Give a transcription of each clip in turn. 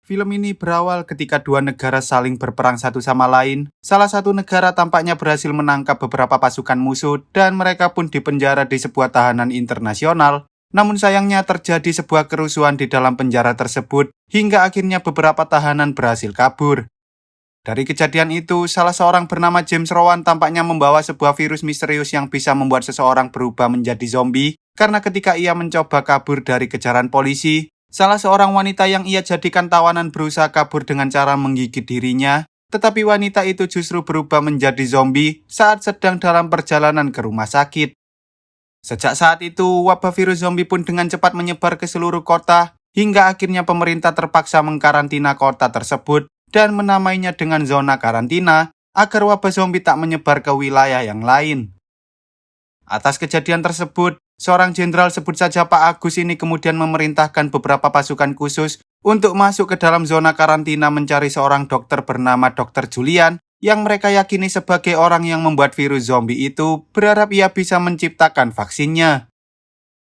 Film ini berawal ketika dua negara saling berperang satu sama lain. Salah satu negara tampaknya berhasil menangkap beberapa pasukan musuh dan mereka pun dipenjara di sebuah tahanan internasional. Namun sayangnya terjadi sebuah kerusuhan di dalam penjara tersebut hingga akhirnya beberapa tahanan berhasil kabur. Dari kejadian itu, salah seorang bernama James Rowan tampaknya membawa sebuah virus misterius yang bisa membuat seseorang berubah menjadi zombie karena ketika ia mencoba kabur dari kejaran polisi, salah seorang wanita yang ia jadikan tawanan berusaha kabur dengan cara menggigit dirinya, tetapi wanita itu justru berubah menjadi zombie saat sedang dalam perjalanan ke rumah sakit. Sejak saat itu, wabah virus zombie pun dengan cepat menyebar ke seluruh kota, hingga akhirnya pemerintah terpaksa mengkarantina kota tersebut dan menamainya dengan zona karantina agar wabah zombie tak menyebar ke wilayah yang lain. Atas kejadian tersebut, seorang jenderal sebut saja Pak Agus ini kemudian memerintahkan beberapa pasukan khusus untuk masuk ke dalam zona karantina mencari seorang dokter bernama Dr. Julian yang mereka yakini sebagai orang yang membuat virus zombie itu, berharap ia bisa menciptakan vaksinnya.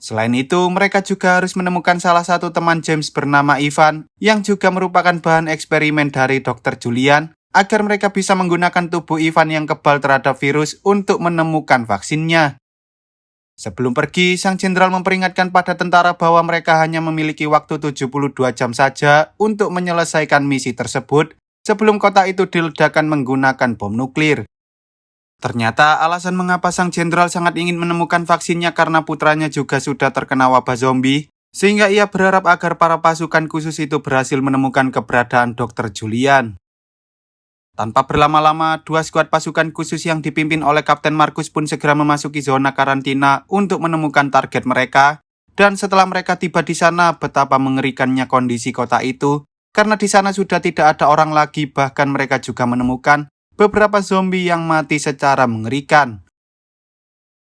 Selain itu, mereka juga harus menemukan salah satu teman James bernama Ivan yang juga merupakan bahan eksperimen dari Dr. Julian agar mereka bisa menggunakan tubuh Ivan yang kebal terhadap virus untuk menemukan vaksinnya. Sebelum pergi, sang jenderal memperingatkan pada tentara bahwa mereka hanya memiliki waktu 72 jam saja untuk menyelesaikan misi tersebut sebelum kota itu diledakkan menggunakan bom nuklir. Ternyata alasan mengapa sang jenderal sangat ingin menemukan vaksinnya karena putranya juga sudah terkena wabah zombie, sehingga ia berharap agar para pasukan khusus itu berhasil menemukan keberadaan Dr. Julian. Tanpa berlama-lama, dua skuad pasukan khusus yang dipimpin oleh Kapten Markus pun segera memasuki zona karantina untuk menemukan target mereka, dan setelah mereka tiba di sana, betapa mengerikannya kondisi kota itu, karena di sana sudah tidak ada orang lagi, bahkan mereka juga menemukan beberapa zombie yang mati secara mengerikan.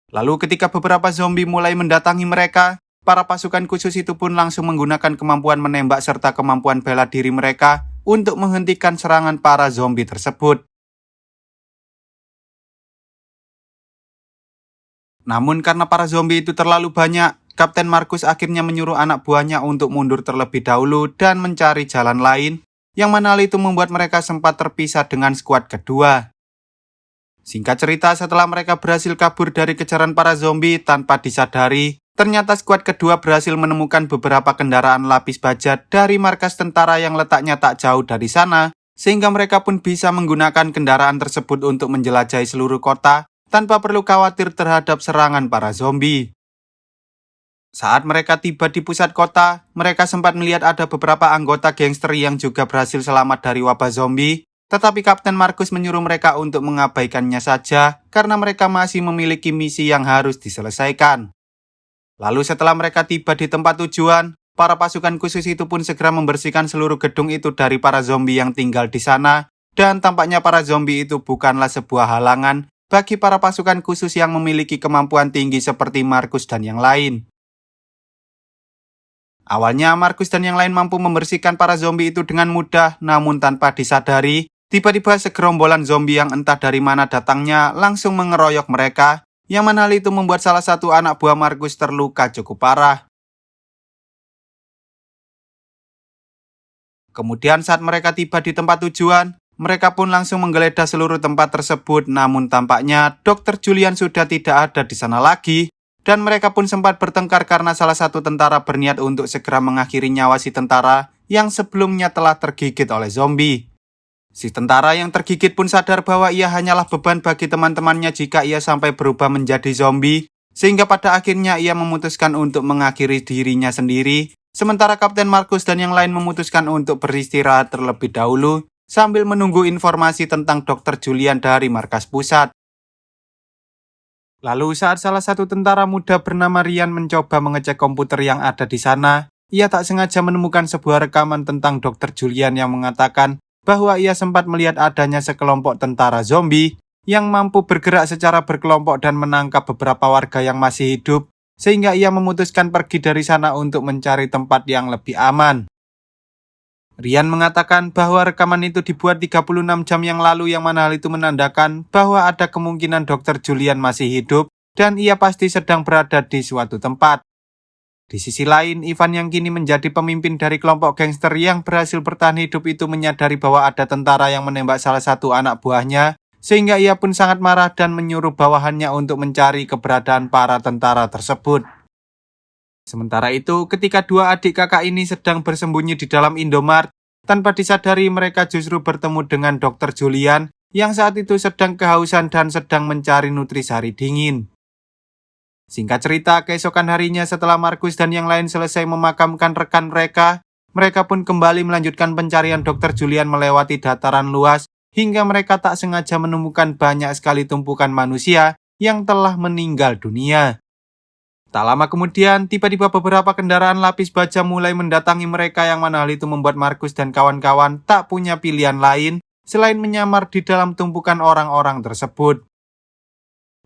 Lalu ketika beberapa zombie mulai mendatangi mereka, para pasukan khusus itu pun langsung menggunakan kemampuan menembak serta kemampuan bela diri mereka untuk menghentikan serangan para zombie tersebut. Namun karena para zombie itu terlalu banyak, Kapten Markus akhirnya menyuruh anak buahnya untuk mundur terlebih dahulu dan mencari jalan lain, yang mana hal itu membuat mereka sempat terpisah dengan skuad kedua. Singkat cerita, setelah mereka berhasil kabur dari kejaran para zombie tanpa disadari, ternyata skuad kedua berhasil menemukan beberapa kendaraan lapis baja dari markas tentara yang letaknya tak jauh dari sana, sehingga mereka pun bisa menggunakan kendaraan tersebut untuk menjelajahi seluruh kota tanpa perlu khawatir terhadap serangan para zombie. Saat mereka tiba di pusat kota, mereka sempat melihat ada beberapa anggota gangster yang juga berhasil selamat dari wabah zombie, tetapi Kapten Markus menyuruh mereka untuk mengabaikannya saja karena mereka masih memiliki misi yang harus diselesaikan. Lalu setelah mereka tiba di tempat tujuan, para pasukan khusus itu pun segera membersihkan seluruh gedung itu dari para zombie yang tinggal di sana, dan tampaknya para zombie itu bukanlah sebuah halangan bagi para pasukan khusus yang memiliki kemampuan tinggi seperti Markus dan yang lain. Awalnya, Markus dan yang lain mampu membersihkan para zombie itu dengan mudah, namun tanpa disadari, tiba-tiba segerombolan zombie yang entah dari mana datangnya langsung mengeroyok mereka, yang mana hal itu membuat salah satu anak buah Markus terluka cukup parah. Kemudian saat mereka tiba di tempat tujuan, mereka pun langsung menggeledah seluruh tempat tersebut, namun tampaknya Dr. Julian sudah tidak ada di sana lagi, dan mereka pun sempat bertengkar karena salah satu tentara berniat untuk segera mengakhiri nyawa si tentara yang sebelumnya telah tergigit oleh zombie. Si tentara yang tergigit pun sadar bahwa ia hanyalah beban bagi teman-temannya jika ia sampai berubah menjadi zombie, sehingga pada akhirnya ia memutuskan untuk mengakhiri dirinya sendiri, sementara Kapten Markus dan yang lain memutuskan untuk beristirahat terlebih dahulu sambil menunggu informasi tentang Dr. Julian dari markas pusat. Lalu saat salah satu tentara muda bernama Ryan mencoba mengecek komputer yang ada di sana, ia tak sengaja menemukan sebuah rekaman tentang Dr. Julian yang mengatakan bahwa ia sempat melihat adanya sekelompok tentara zombie yang mampu bergerak secara berkelompok dan menangkap beberapa warga yang masih hidup, sehingga ia memutuskan pergi dari sana untuk mencari tempat yang lebih aman. Ryan mengatakan bahwa rekaman itu dibuat 36 jam yang lalu, yang mana hal itu menandakan bahwa ada kemungkinan Dr. Julian masih hidup dan ia pasti sedang berada di suatu tempat. Di sisi lain, Ivan yang kini menjadi pemimpin dari kelompok gangster yang berhasil bertahan hidup itu menyadari bahwa ada tentara yang menembak salah satu anak buahnya, sehingga ia pun sangat marah dan menyuruh bawahannya untuk mencari keberadaan para tentara tersebut. Sementara itu, ketika dua adik kakak ini sedang bersembunyi di dalam Indomart, tanpa disadari mereka justru bertemu dengan Dr. Julian yang saat itu sedang kehausan dan sedang mencari nutrisari dingin. Singkat cerita, keesokan harinya setelah Markus dan yang lain selesai memakamkan rekan mereka, mereka pun kembali melanjutkan pencarian Dr. Julian melewati dataran luas hingga mereka tak sengaja menemukan banyak sekali tumpukan manusia yang telah meninggal dunia. Tak lama kemudian, tiba-tiba beberapa kendaraan lapis baja mulai mendatangi mereka yang mana hal itu membuat Markus dan kawan-kawan tak punya pilihan lain selain menyamar di dalam tumpukan orang-orang tersebut.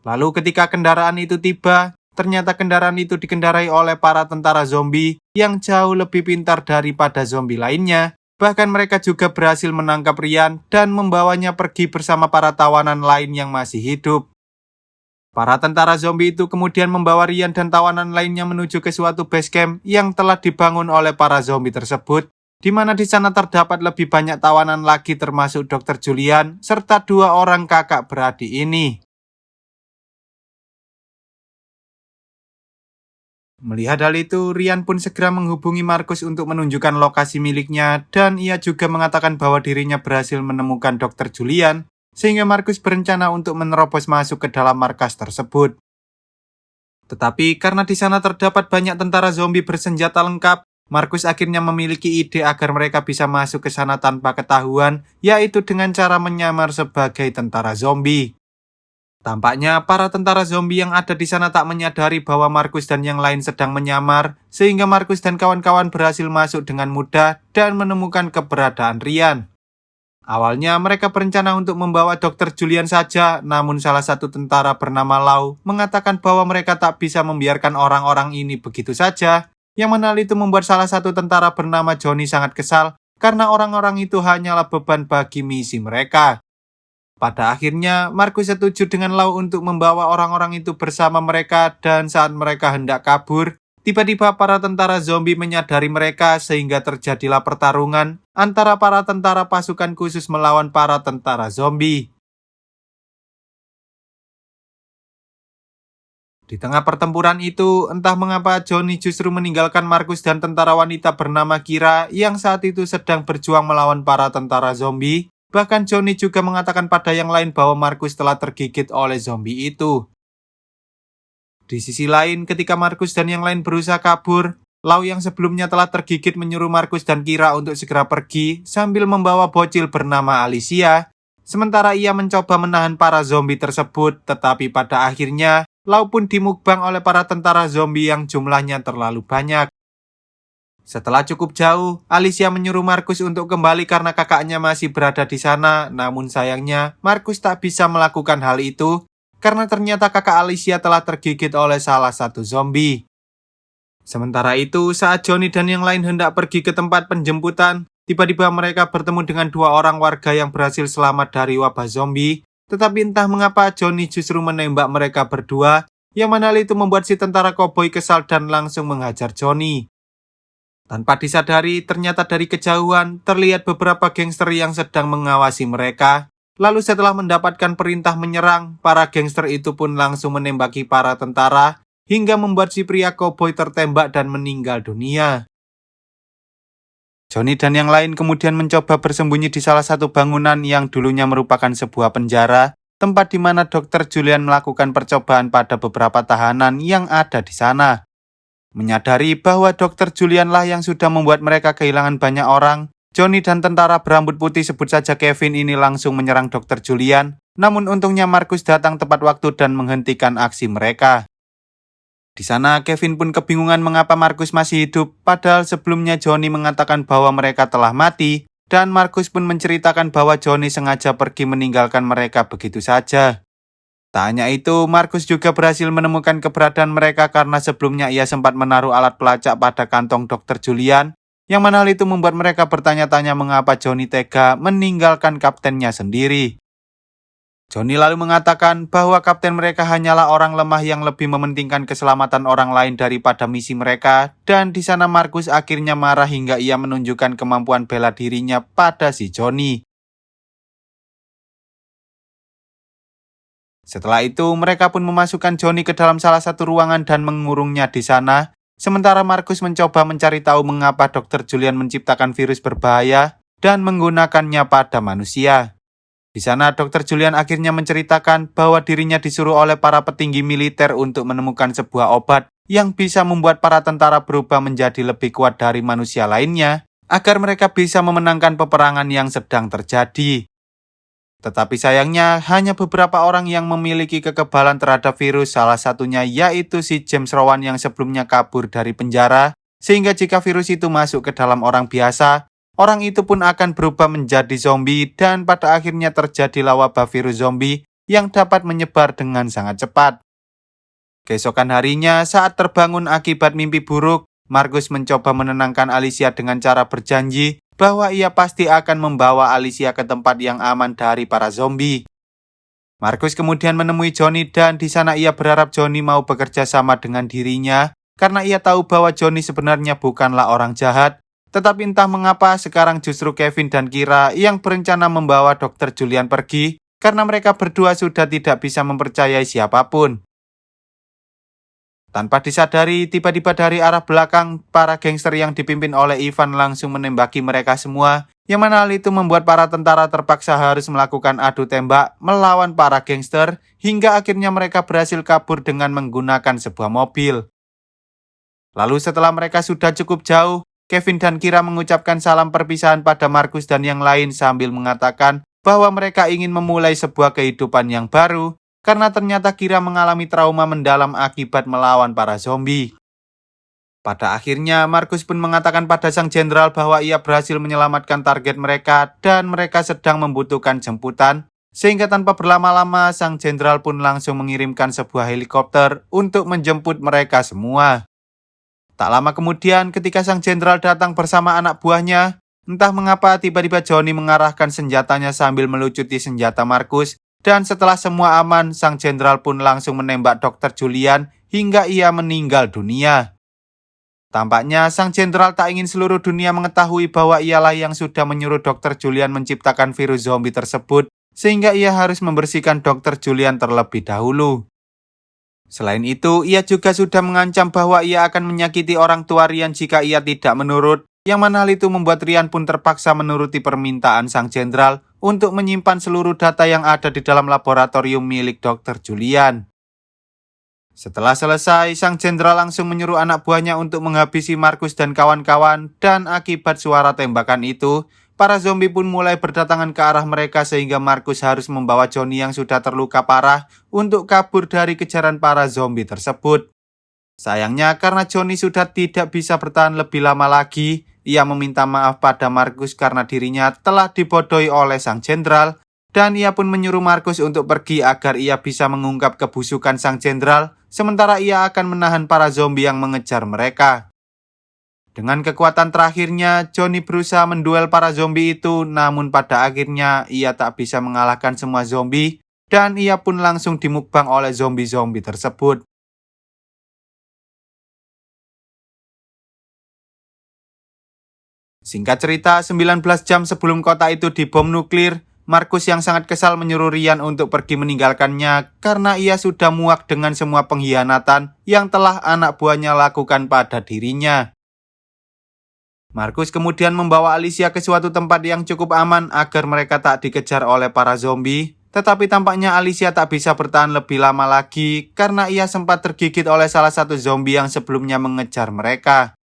Lalu ketika kendaraan itu tiba, ternyata kendaraan itu dikendarai oleh para tentara zombie yang jauh lebih pintar daripada zombie lainnya. Bahkan mereka juga berhasil menangkap Ryan dan membawanya pergi bersama para tawanan lain yang masih hidup. Para tentara zombie itu kemudian membawa Ryan dan tawanan lainnya menuju ke suatu base camp yang telah dibangun oleh para zombie tersebut, di mana di sana terdapat lebih banyak tawanan lagi termasuk Dr. Julian serta dua orang kakak beradik ini. Melihat hal itu, Ryan pun segera menghubungi Markus untuk menunjukkan lokasi miliknya dan ia juga mengatakan bahwa dirinya berhasil menemukan Dr. Julian, sehingga Markus berencana untuk menerobos masuk ke dalam markas tersebut. Tetapi karena di sana terdapat banyak tentara zombie bersenjata lengkap, Markus akhirnya memiliki ide agar mereka bisa masuk ke sana tanpa ketahuan, yaitu dengan cara menyamar sebagai tentara zombie. Tampaknya para tentara zombie yang ada di sana tak menyadari bahwa Markus dan yang lain sedang menyamar, sehingga Markus dan kawan-kawan berhasil masuk dengan mudah dan menemukan keberadaan Ryan. Awalnya mereka berencana untuk membawa Dr. Julian saja, namun salah satu tentara bernama Lau mengatakan bahwa mereka tak bisa membiarkan orang-orang ini begitu saja, yang mana itu membuat salah satu tentara bernama Johnny sangat kesal karena orang-orang itu hanyalah beban bagi misi mereka. Pada akhirnya, Markus setuju dengan Lau untuk membawa orang-orang itu bersama mereka dan saat mereka hendak kabur, tiba-tiba para tentara zombie menyadari mereka sehingga terjadilah pertarungan antara para tentara pasukan khusus melawan para tentara zombie. Di tengah pertempuran itu, entah mengapa Johnny justru meninggalkan Markus dan tentara wanita bernama Kira yang saat itu sedang berjuang melawan para tentara zombie. Bahkan Johnny juga mengatakan pada yang lain bahwa Markus telah tergigit oleh zombie itu. Di sisi lain, ketika Markus dan yang lain berusaha kabur, Lau yang sebelumnya telah tergigit menyuruh Markus dan Kira untuk segera pergi sambil membawa bocil bernama Alicia. Sementara ia mencoba menahan para zombie tersebut, tetapi pada akhirnya Lau pun dimukbang oleh para tentara zombie yang jumlahnya terlalu banyak. Setelah cukup jauh, Alicia menyuruh Markus untuk kembali karena kakaknya masih berada di sana. Namun sayangnya, Markus tak bisa melakukan hal itu karena ternyata kakak Alicia telah tergigit oleh salah satu zombie. Sementara itu, saat Johnny dan yang lain hendak pergi ke tempat penjemputan, tiba-tiba mereka bertemu dengan dua orang warga yang berhasil selamat dari wabah zombie. Tetapi entah mengapa Johnny justru menembak mereka berdua, yang mana itu membuat si tentara koboi kesal dan langsung menghajar Johnny. Tanpa disadari, ternyata dari kejauhan terlihat beberapa gangster yang sedang mengawasi mereka. Lalu setelah mendapatkan perintah menyerang, para gangster itu pun langsung menembaki para tentara, hingga membuat si pria koboi tertembak dan meninggal dunia. Johnny dan yang lain kemudian mencoba bersembunyi di salah satu bangunan yang dulunya merupakan sebuah penjara, tempat di mana Dr. Julian melakukan percobaan pada beberapa tahanan yang ada di sana. Menyadari bahwa Dr. Julian lah yang sudah membuat mereka kehilangan banyak orang, Johnny dan tentara berambut putih sebut saja Kevin ini langsung menyerang Dr. Julian, namun untungnya Markus datang tepat waktu dan menghentikan aksi mereka. Di sana Kevin pun kebingungan mengapa Markus masih hidup, padahal sebelumnya Johnny mengatakan bahwa mereka telah mati, dan Markus pun menceritakan bahwa Johnny sengaja pergi meninggalkan mereka begitu saja. Tak hanya itu, Markus juga berhasil menemukan keberadaan mereka karena sebelumnya ia sempat menaruh alat pelacak pada kantong Dr. Julian, yang mana hal itu membuat mereka bertanya-tanya mengapa Johnny tega meninggalkan kaptennya sendiri. Johnny lalu mengatakan bahwa kapten mereka hanyalah orang lemah yang lebih mementingkan keselamatan orang lain daripada misi mereka, dan di sana Markus akhirnya marah hingga ia menunjukkan kemampuan bela dirinya pada si Johnny. Setelah itu, mereka pun memasukkan Johnny ke dalam salah satu ruangan dan mengurungnya di sana, sementara Markus mencoba mencari tahu mengapa Dr. Julian menciptakan virus berbahaya dan menggunakannya pada manusia. Di sana, Dr. Julian akhirnya menceritakan bahwa dirinya disuruh oleh para petinggi militer untuk menemukan sebuah obat yang bisa membuat para tentara berubah menjadi lebih kuat dari manusia lainnya, agar mereka bisa memenangkan peperangan yang sedang terjadi. Tetapi sayangnya, hanya beberapa orang yang memiliki kekebalan terhadap virus, salah satunya yaitu si James Rowan yang sebelumnya kabur dari penjara, sehingga jika virus itu masuk ke dalam orang biasa, orang itu pun akan berubah menjadi zombie dan pada akhirnya terjadilah wabah virus zombie yang dapat menyebar dengan sangat cepat. Keesokan harinya, saat terbangun akibat mimpi buruk, Markus mencoba menenangkan Alicia dengan cara berjanji bahwa ia pasti akan membawa Alicia ke tempat yang aman dari para zombie. Markus kemudian menemui Johnny dan di sana ia berharap Johnny mau bekerja sama dengan dirinya karena ia tahu bahwa Johnny sebenarnya bukanlah orang jahat. Tetapi entah mengapa sekarang justru Kevin dan Kira yang berencana membawa Dr. Julian pergi karena mereka berdua sudah tidak bisa mempercayai siapapun. Tanpa disadari, tiba-tiba dari arah belakang, para gangster yang dipimpin oleh Ivan langsung menembaki mereka semua, yang mana hal itu membuat para tentara terpaksa harus melakukan adu tembak melawan para gangster, hingga akhirnya mereka berhasil kabur dengan menggunakan sebuah mobil. Lalu setelah mereka sudah cukup jauh, Kevin dan Kira mengucapkan salam perpisahan pada Markus dan yang lain sambil mengatakan bahwa mereka ingin memulai sebuah kehidupan yang baru karena ternyata Kira mengalami trauma mendalam akibat melawan para zombie. Pada akhirnya, Markus pun mengatakan pada sang jenderal bahwa ia berhasil menyelamatkan target mereka dan mereka sedang membutuhkan jemputan, sehingga tanpa berlama-lama sang jenderal pun langsung mengirimkan sebuah helikopter untuk menjemput mereka semua. Tak lama kemudian ketika sang jenderal datang bersama anak buahnya, entah mengapa tiba-tiba Johnny mengarahkan senjatanya sambil melucuti senjata Markus, dan setelah semua aman, sang jenderal pun langsung menembak Dr. Julian hingga ia meninggal dunia. Tampaknya sang jenderal tak ingin seluruh dunia mengetahui bahwa ialah yang sudah menyuruh Dr. Julian menciptakan virus zombie tersebut, sehingga ia harus membersihkan Dr. Julian terlebih dahulu. Selain itu, ia juga sudah mengancam bahwa ia akan menyakiti orang tua Ryan jika ia tidak menurut, yang mana hal itu membuat Ryan pun terpaksa menuruti permintaan sang jenderal untuk menyimpan seluruh data yang ada di dalam laboratorium milik Dr. Julian. Setelah selesai, sang jenderal langsung menyuruh anak buahnya untuk menghabisi Markus dan kawan-kawan, dan akibat suara tembakan itu, para zombie pun mulai berdatangan ke arah mereka sehingga Markus harus membawa Johnny yang sudah terluka parah untuk kabur dari kejaran para zombie tersebut. Sayangnya karena Johnny sudah tidak bisa bertahan lebih lama lagi, ia meminta maaf pada Markus karena dirinya telah dibodohi oleh sang jenderal, dan ia pun menyuruh Markus untuk pergi agar ia bisa mengungkap kebusukan sang jenderal, sementara ia akan menahan para zombie yang mengejar mereka. Dengan kekuatan terakhirnya, Johnny berusaha menduel para zombie itu, namun pada akhirnya ia tak bisa mengalahkan semua zombie, dan ia pun langsung dimukbang oleh zombie-zombie tersebut. Singkat cerita, 19 jam sebelum kota itu dibom nuklir, Markus yang sangat kesal menyuruh Ryan untuk pergi meninggalkannya karena ia sudah muak dengan semua pengkhianatan yang telah anak buahnya lakukan pada dirinya. Markus kemudian membawa Alicia ke suatu tempat yang cukup aman agar mereka tak dikejar oleh para zombie, tetapi tampaknya Alicia tak bisa bertahan lebih lama lagi karena ia sempat tergigit oleh salah satu zombie yang sebelumnya mengejar mereka.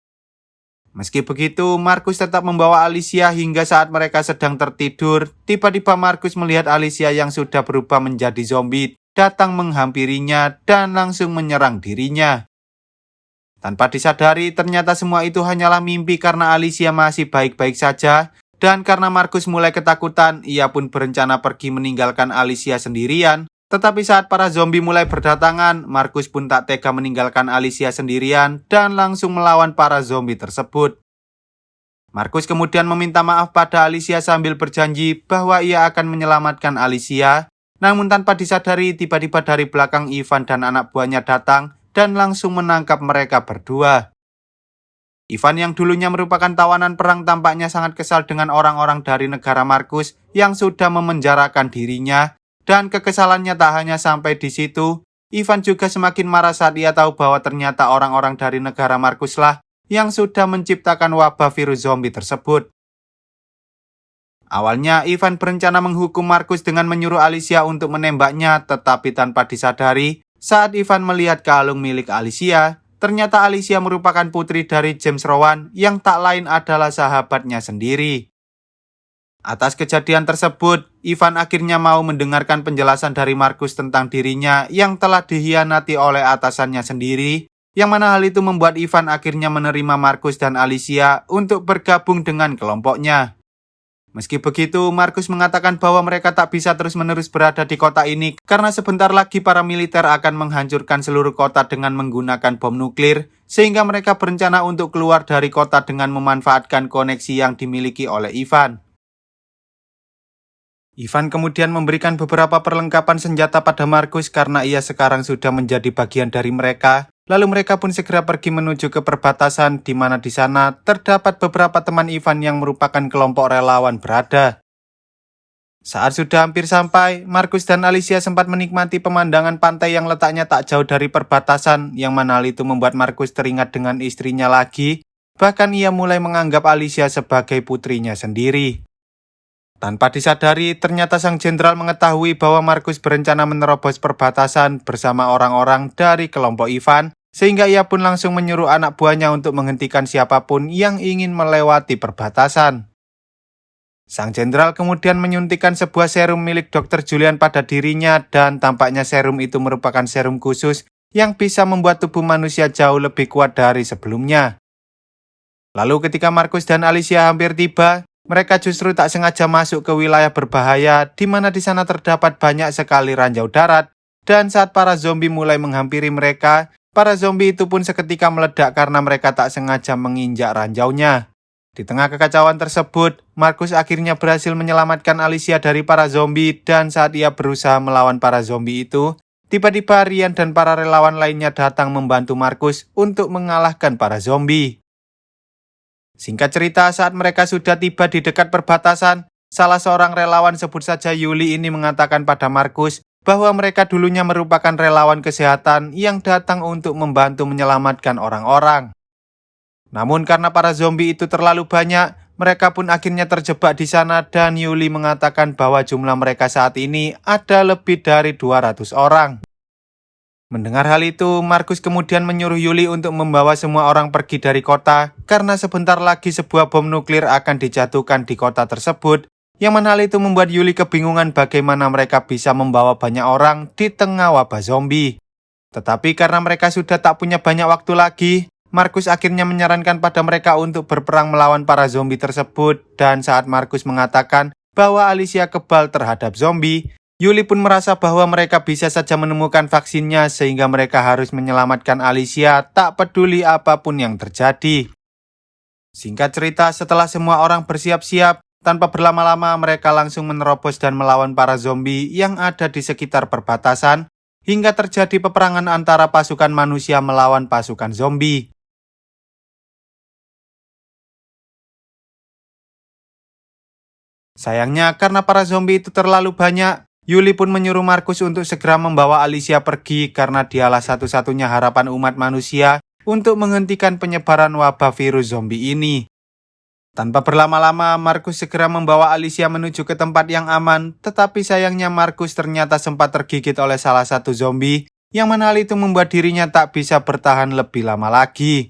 Meski begitu, Markus tetap membawa Alicia hingga saat mereka sedang tertidur, tiba-tiba Markus melihat Alicia yang sudah berubah menjadi zombie datang menghampirinya dan langsung menyerang dirinya. Tanpa disadari, ternyata semua itu hanyalah mimpi karena Alicia masih baik-baik saja, dan karena Markus mulai ketakutan, ia pun berencana pergi meninggalkan Alicia sendirian. Tetapi saat para zombie mulai berdatangan, Markus pun tak tega meninggalkan Alicia sendirian dan langsung melawan para zombie tersebut. Markus kemudian meminta maaf pada Alicia sambil berjanji bahwa ia akan menyelamatkan Alicia, Namun tanpa disadari, tiba-tiba dari belakang Ivan dan anak buahnya datang dan langsung menangkap mereka berdua. Ivan yang dulunya merupakan tawanan perang tampaknya sangat kesal dengan orang-orang dari negara Markus yang sudah memenjarakan dirinya, dan kekesalannya tak hanya sampai di situ. Ivan juga semakin marah saat ia tahu bahwa ternyata orang-orang dari negara Markuslah yang sudah menciptakan wabah virus zombie tersebut. Awalnya, Ivan berencana menghukum Markus dengan menyuruh Alicia untuk menembaknya, tetapi tanpa disadari, saat Ivan melihat kalung milik Alicia, ternyata Alicia merupakan putri dari James Rowan yang tak lain adalah sahabatnya sendiri. Atas kejadian tersebut, Ivan akhirnya mau mendengarkan penjelasan dari Markus tentang dirinya yang telah dikhianati oleh atasannya sendiri, yang mana hal itu membuat Ivan akhirnya menerima Markus dan Alicia untuk bergabung dengan kelompoknya. Meski begitu, Markus mengatakan bahwa mereka tak bisa terus-menerus berada di kota ini karena sebentar lagi para militer akan menghancurkan seluruh kota dengan menggunakan bom nuklir, sehingga mereka berencana untuk keluar dari kota dengan memanfaatkan koneksi yang dimiliki oleh Ivan. Ivan kemudian memberikan beberapa perlengkapan senjata pada Markus karena ia sekarang sudah menjadi bagian dari mereka. Lalu mereka pun segera pergi menuju ke perbatasan, di mana di sana terdapat beberapa teman Ivan yang merupakan kelompok relawan berada. Saat sudah hampir sampai, Markus dan Alicia sempat menikmati pemandangan pantai yang letaknya tak jauh dari perbatasan, yang mana hal itu membuat Markus teringat dengan istrinya lagi. Bahkan ia mulai menganggap Alicia sebagai putrinya sendiri. Tanpa disadari, ternyata sang jenderal mengetahui bahwa Markus berencana menerobos perbatasan bersama orang-orang dari kelompok Ivan, sehingga ia pun langsung menyuruh anak buahnya untuk menghentikan siapapun yang ingin melewati perbatasan. Sang jenderal kemudian menyuntikkan sebuah serum milik Dr. Julian pada dirinya, dan tampaknya serum itu merupakan serum khusus yang bisa membuat tubuh manusia jauh lebih kuat dari sebelumnya. Lalu ketika Markus dan Alicia hampir tiba, mereka justru tak sengaja masuk ke wilayah berbahaya, di mana di sana terdapat banyak sekali ranjau darat, dan saat para zombie mulai menghampiri mereka, para zombie itu pun seketika meledak karena mereka tak sengaja menginjak ranjaunya. Di tengah kekacauan tersebut, Markus akhirnya berhasil menyelamatkan Alicia dari para zombie, dan saat ia berusaha melawan para zombie itu, tiba-tiba Ryan dan para relawan lainnya datang membantu Markus untuk mengalahkan para zombie. Singkat cerita, saat mereka sudah tiba di dekat perbatasan, salah seorang relawan, sebut saja Yuli, ini mengatakan pada Markus bahwa mereka dulunya merupakan relawan kesehatan yang datang untuk membantu menyelamatkan orang-orang. Namun karena para zombie itu terlalu banyak, mereka pun akhirnya terjebak di sana, dan Yuli mengatakan bahwa jumlah mereka saat ini ada lebih dari 200 orang. Mendengar hal itu, Markus kemudian menyuruh Yuli untuk membawa semua orang pergi dari kota, karena sebentar lagi sebuah bom nuklir akan dijatuhkan di kota tersebut, yang mana hal itu membuat Yuli kebingungan bagaimana mereka bisa membawa banyak orang di tengah wabah zombie. Tetapi karena mereka sudah tak punya banyak waktu lagi, Markus akhirnya menyarankan pada mereka untuk berperang melawan para zombie tersebut, dan saat Markus mengatakan bahwa Alicia kebal terhadap zombie, Yuli pun merasa bahwa mereka bisa saja menemukan vaksinnya, sehingga mereka harus menyelamatkan Alicia tak peduli apapun yang terjadi. Singkat cerita, setelah semua orang bersiap-siap, tanpa berlama-lama mereka langsung menerobos dan melawan para zombie yang ada di sekitar perbatasan, hingga terjadi peperangan antara pasukan manusia melawan pasukan zombie. Sayangnya, karena para zombie itu terlalu banyak, Yuli pun menyuruh Markus untuk segera membawa Alicia pergi karena dialah satu-satunya harapan umat manusia untuk menghentikan penyebaran wabah virus zombie ini. Tanpa berlama-lama, Markus segera membawa Alicia menuju ke tempat yang aman, tetapi sayangnya Markus ternyata sempat tergigit oleh salah satu zombie, yang mana hal itu membuat dirinya tak bisa bertahan lebih lama lagi.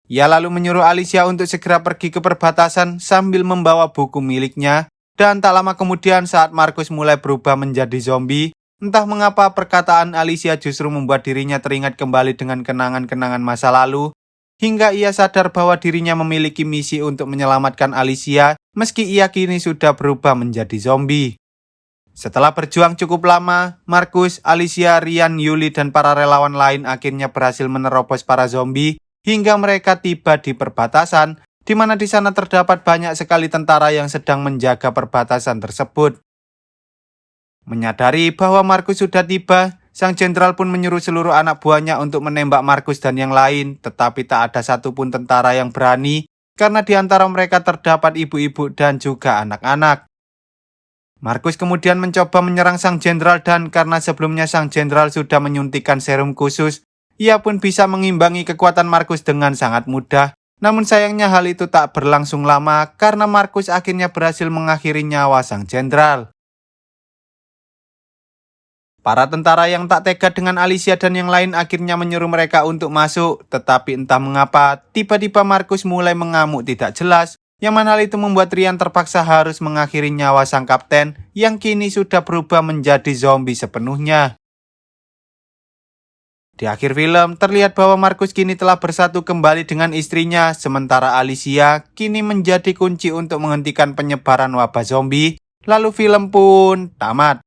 Ia lalu menyuruh Alicia untuk segera pergi ke perbatasan sambil membawa buku miliknya. Dan tak lama kemudian saat Markus mulai berubah menjadi zombie, entah mengapa perkataan Alicia justru membuat dirinya teringat kembali dengan kenangan-kenangan masa lalu, hingga ia sadar bahwa dirinya memiliki misi untuk menyelamatkan Alicia meski ia kini sudah berubah menjadi zombie. Setelah berjuang cukup lama, Markus, Alicia, Ryan, Yuli, dan para relawan lain akhirnya berhasil menerobos para zombie hingga mereka tiba di perbatasan, di mana di sana terdapat banyak sekali tentara yang sedang menjaga perbatasan tersebut. Menyadari bahwa Markus sudah tiba, sang jenderal pun menyuruh seluruh anak buahnya untuk menembak Markus dan yang lain, tetapi tak ada satupun tentara yang berani, karena di antara mereka terdapat ibu-ibu dan juga anak-anak. Markus kemudian mencoba menyerang sang jenderal dan karena sebelumnya sang jenderal sudah menyuntikkan serum khusus, ia pun bisa mengimbangi kekuatan Markus dengan sangat mudah. Namun sayangnya hal itu tak berlangsung lama karena Markus akhirnya berhasil mengakhiri nyawa sang jenderal. Para tentara yang tak tega dengan Alicia dan yang lain akhirnya menyuruh mereka untuk masuk, tetapi entah mengapa, tiba-tiba Markus mulai mengamuk tidak jelas, yang mana hal itu membuat Ryan terpaksa harus mengakhiri nyawa sang kapten yang kini sudah berubah menjadi zombie sepenuhnya. Di akhir film, terlihat bahwa Markus kini telah bersatu kembali dengan istrinya, sementara Alicia kini menjadi kunci untuk menghentikan penyebaran wabah zombie, lalu film pun tamat.